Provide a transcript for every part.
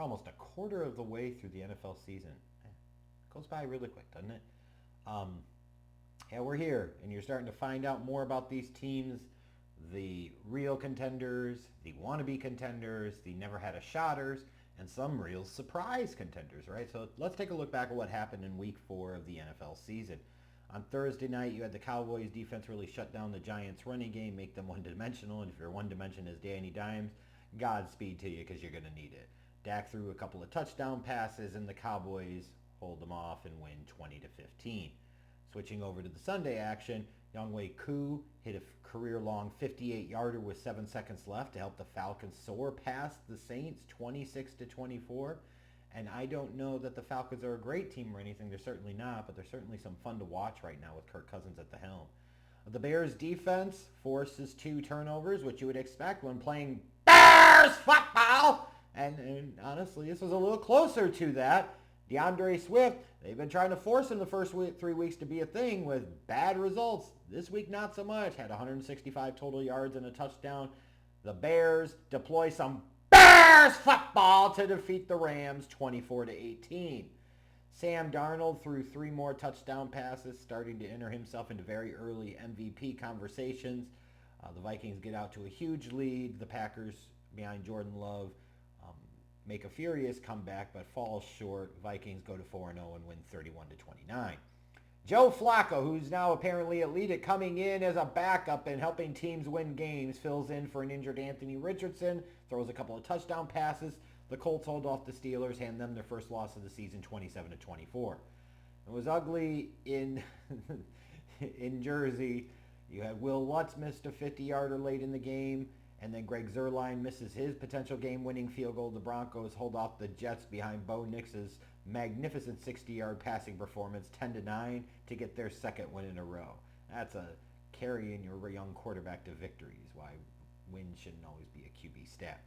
almost a quarter of the way through the NFL season. Goes by really quick, doesn't it? Um, yeah, we're here, and you're starting to find out more about these teams, the real contenders, the wannabe contenders, the never had a shotters, and some real surprise contenders, right? So let's take a look back at what happened in week 4 of the NFL season. On Thursday night, you had the Cowboys defense really shut down the Giants running game, make them one-dimensional, and if your one dimension is Danny Dimes, Godspeed to you because you're going to need it. Dak threw a couple of touchdown passes, and the Cowboys hold them off and win 20-15. Switching over to the Sunday action, Younghoe Koo hit a career-long 58-yarder with 7 seconds left to help the Falcons soar past the Saints 26-24. And I don't know that the Falcons are a great team or anything. They're certainly not, but they're certainly some fun to watch right now with Kirk Cousins at the helm. The Bears defense forces 2 turnovers, which you would expect when playing Bears football. And honestly, this was a little closer to that. DeAndre Swift, they've been trying to force him the first 3 weeks to be a thing with bad results. This week, not so much. Had 165 total yards and a touchdown. The Bears deploy some Bears football to defeat the Rams 24-18. Sam Darnold threw 3 more touchdown passes, starting to enter himself into very early MVP conversations. The Vikings get out to a huge lead. The Packers, behind Jordan Love, make a furious comeback, but fall short. Vikings go to 4-0 and win 31-29. Joe Flacco, who's now apparently elite at coming in as a backup and helping teams win games, fills in for an injured Anthony Richardson, throws a couple of touchdown passes. The Colts hold off the Steelers, hand them their first loss of the season, 27-24. It was ugly in in Jersey. You had Will Lutz missed a 50-yarder late in the game, and then Greg Zuerlein misses his potential game-winning field goal. The Broncos hold off the Jets behind Bo Nix's magnificent 60-yard passing performance, 10-9, to get their second win in a row. That's a carrying your young quarterback to victories. Why wins shouldn't always be a QB stat.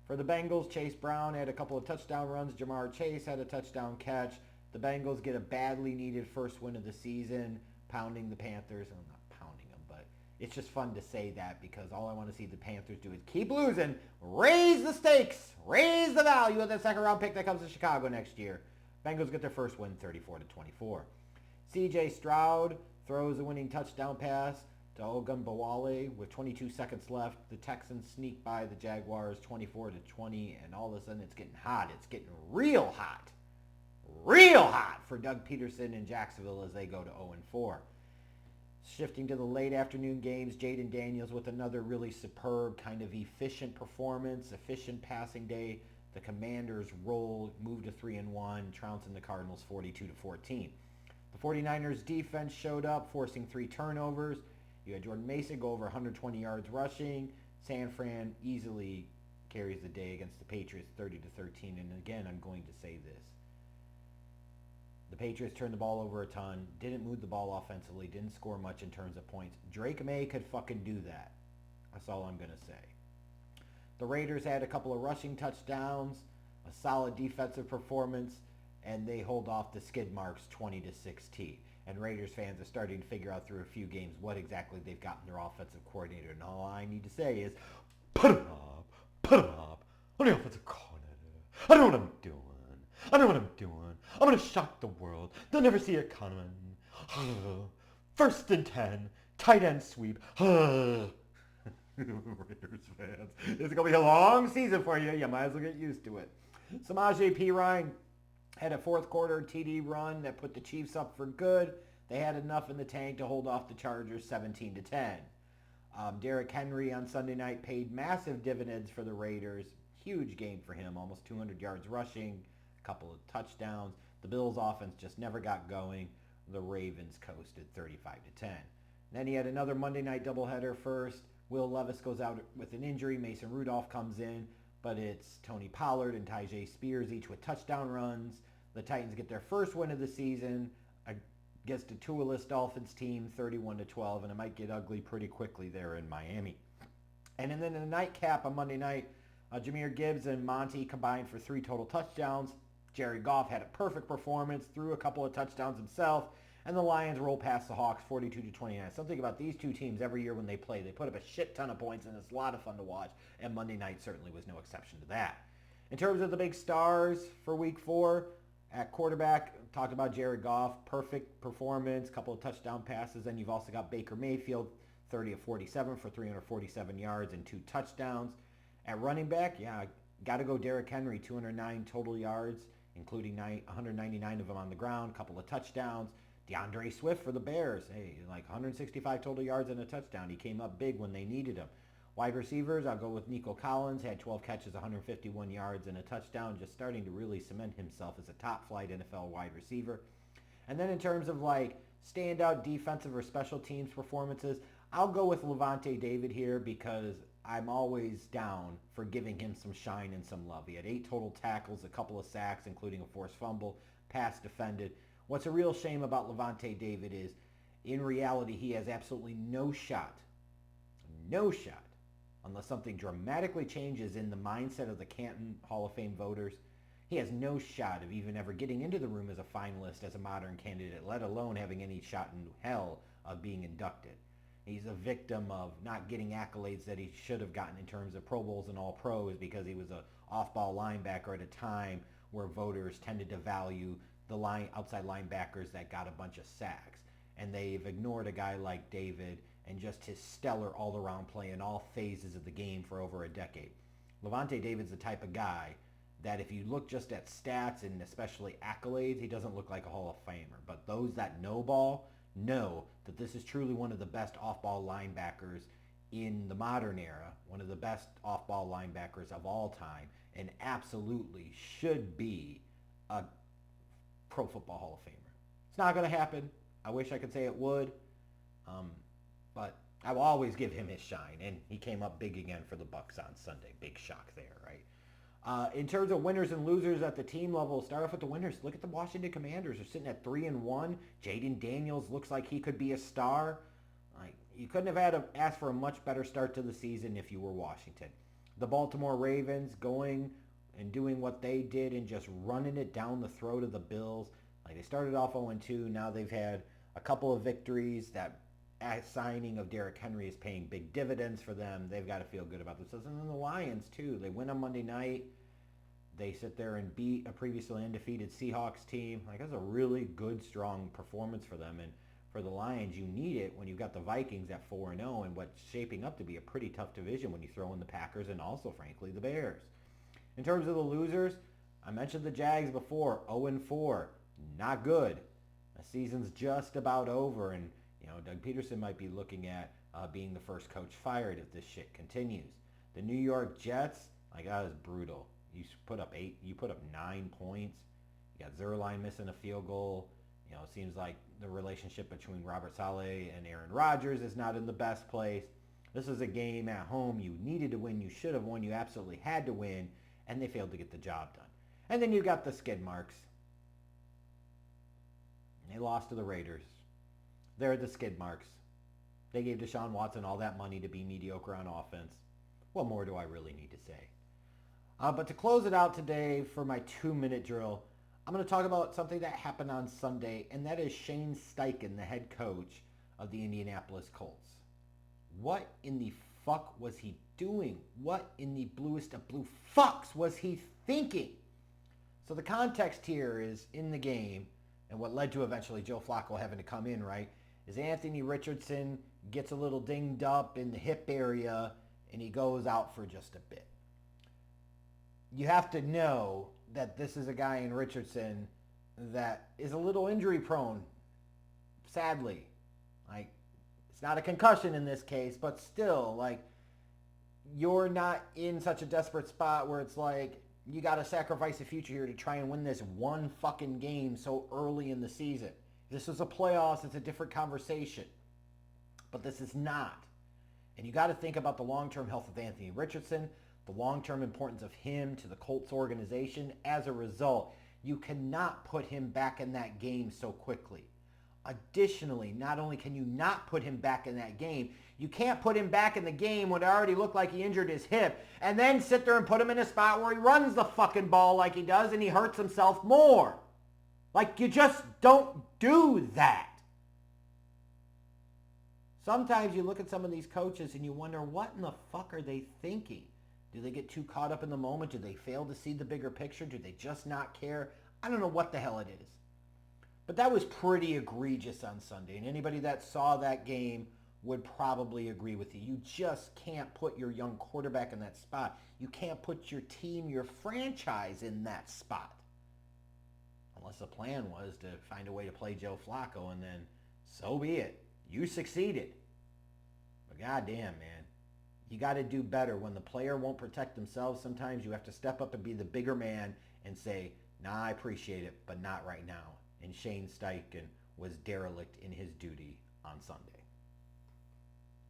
For the Bengals, Chase Brown had a couple of touchdown runs. Jamar Chase had a touchdown catch. The Bengals get a badly needed first win of the season, pounding the Panthers. I'm not pounding them, but it's just fun to say that because all I want to see the Panthers do is keep losing, raise the stakes, raise the value of the second round pick that comes to Chicago next year. Bengals get their first win 34-24. C.J. Stroud throws a winning touchdown pass to Ogunbowale with 22 seconds left. The Texans sneak by the Jaguars 24-20, and all of a sudden it's getting hot. It's getting real hot. Real hot for Doug Peterson in Jacksonville as they go to 0-4. Shifting to the late afternoon games, Jaden Daniels with another really superb kind of efficient performance, efficient passing day. The Commanders roll, move to 3-1, trouncing the Cardinals 42-14. The 49ers defense showed up, forcing 3 turnovers. You had Jordan Mason go over 120 yards rushing. San Fran easily carries the day against the Patriots 30-13. And again, I'm going to say this. The Patriots turned the ball over a ton, didn't move the ball offensively, didn't score much in terms of points. Drake May could fucking do that. That's all I'm going to say. The Raiders had a couple of rushing touchdowns, a solid defensive performance, and they hold off the skid marks 20-16. And Raiders fans are starting to figure out through a few games what exactly they've got in their offensive coordinator. And all I need to say is, put him up. I'm the offensive coordinator. I know what I'm doing. I'm going to shock the world. They'll never see it coming. First and 10, tight end sweep. Raiders fans, it's going to be a long season for you. You might as well get used to it. Samaje Perine had a fourth quarter TD run that put the Chiefs up for good. They had enough in the tank to hold off the Chargers 17-10. Derrick Henry on Sunday night paid massive dividends for the Raiders. Huge game for him, almost 200 yards rushing, a couple of touchdowns. The Bills' offense just never got going. The Ravens coasted 35-10. Then he had another Monday night doubleheader first. Will Levis goes out with an injury. Mason Rudolph comes in, but it's Tony Pollard and Tyjae Spears, each with touchdown runs. The Titans get their first win of the season against a Tua-less Dolphins team, 31-12, and it might get ugly pretty quickly there in Miami. And then in the nightcap on Monday night, Jahmyr Gibbs and Monty combined for 3 total touchdowns. Jared Goff had a perfect performance, threw a couple of touchdowns himself, and the Lions roll past the Hawks 42-29. Something about these two teams every year when they play, they put up a shit ton of points, and it's a lot of fun to watch, and Monday night certainly was no exception to that. In terms of the big stars for week 4, at quarterback, talked about Jared Goff, perfect performance, couple of touchdown passes. Then you've also got Baker Mayfield, 30 of 47 for 347 yards and 2 touchdowns. At running back, got to go Derrick Henry, 209 total yards, including 199 of them on the ground, couple of touchdowns. DeAndre Swift for the Bears, 165 total yards and a touchdown. He came up big when they needed him. Wide receivers, I'll go with Nico Collins, had 12 catches, 151 yards and a touchdown, just starting to really cement himself as a top-flight NFL wide receiver. And then in terms of standout defensive or special teams performances, I'll go with Levante David here because I'm always down for giving him some shine and some love. He had 8 total tackles, a couple of sacks, including a forced fumble, pass defended. What's a real shame about Levante David is, in reality, he has absolutely no shot, unless something dramatically changes in the mindset of the Canton Hall of Fame voters. He has no shot of even ever getting into the room as a finalist, as a modern candidate, let alone having any shot in hell of being inducted. He's a victim of not getting accolades that he should have gotten in terms of Pro Bowls and All Pros because he was an off-ball linebacker at a time where voters tended to value the outside linebackers that got a bunch of sacks. And they've ignored a guy like David and just his stellar all-around play in all phases of the game for over a decade. Levante David's the type of guy that if you look just at stats and especially accolades, he doesn't look like a Hall of Famer. But those that know ball know that this is truly one of the best off-ball linebackers in the modern era, one of the best off-ball linebackers of all time, and absolutely should be a Pro Football Hall of Famer. It's not going to happen. I wish I could say it would, but I will always give him his shine, and he came up big again for the Bucs on Sunday. Big shock there, right? In terms of winners and losers at the team level, start off with the winners. Look at the Washington Commanders. They're sitting at 3-1. Jaden Daniels looks like he could be a star. You couldn't have asked for a much better start to the season if you were Washington. The Baltimore Ravens going and doing what they did and just running it down the throat of the Bills. They started off 0-2. Now they've had a couple of victories. That signing of Derrick Henry is paying big dividends for them. They've got to feel good about themselves. And then the Lions, too. They win on Monday night. They sit there and beat a previously undefeated Seahawks team. That's a really good, strong performance for them. And for the Lions, you need it when you've got the Vikings at 4-0 and what's shaping up to be a pretty tough division when you throw in the Packers and also, frankly, the Bears. In terms of the losers, I mentioned the Jags before, 0-4. Not good. The season's just about over, and Doug Peterson might be looking at being the first coach fired if this shit continues. The New York Jets, that was brutal. You put up 9 points. You got Zerline missing a field goal. It seems like the relationship between Robert Saleh and Aaron Rodgers is not in the best place. This is a game at home you needed to win. You should have won. You absolutely had to win, and they failed to get the job done. And then you got the skid marks. They lost to the Raiders. They're the skid marks. They gave Deshaun Watson all that money to be mediocre on offense. What more do I really need to say? But to close it out today for my 2-minute drill, I'm going to talk about something that happened on Sunday, and that is Shane Steichen, the head coach of the Indianapolis Colts. What in the fuck was he doing? What in the bluest of blue fucks was he thinking? So the context here is in the game, and what led to eventually Joe Flacco having to come in, right, is Anthony Richardson gets a little dinged up in the hip area, and he goes out for just a bit. You have to know that this is a guy in Richardson that is a little injury prone, sadly. It's not a concussion in this case, but still, you're not in such a desperate spot where it's you got to sacrifice the future here to try and win this one fucking game so early in the season. If this was a playoffs, it's a different conversation. But this is not. And you got to think about the long-term health of Anthony Richardson, the long-term importance of him to the Colts organization. As a result, you cannot put him back in that game so quickly. Additionally, not only can you not put him back in that game, you can't put him back in the game when it already looked like he injured his hip and then sit there and put him in a spot where he runs the fucking ball like he does and he hurts himself more. You just don't do that. Sometimes you look at some of these coaches and you wonder, what in the fuck are they thinking? Do they get too caught up in the moment? Do they fail to see the bigger picture? Do they just not care? I don't know what the hell it is. But that was pretty egregious on Sunday. And anybody that saw that game would probably agree with you. You just can't put your young quarterback in that spot. You can't put your team, your franchise in that spot. Unless the plan was to find a way to play Joe Flacco, and then so be it. You succeeded. But goddamn, man. You got to do better. When the player won't protect themselves, sometimes you have to step up and be the bigger man and say, nah, I appreciate it, but not right now. And Shane Steichen was derelict in his duty on Sunday.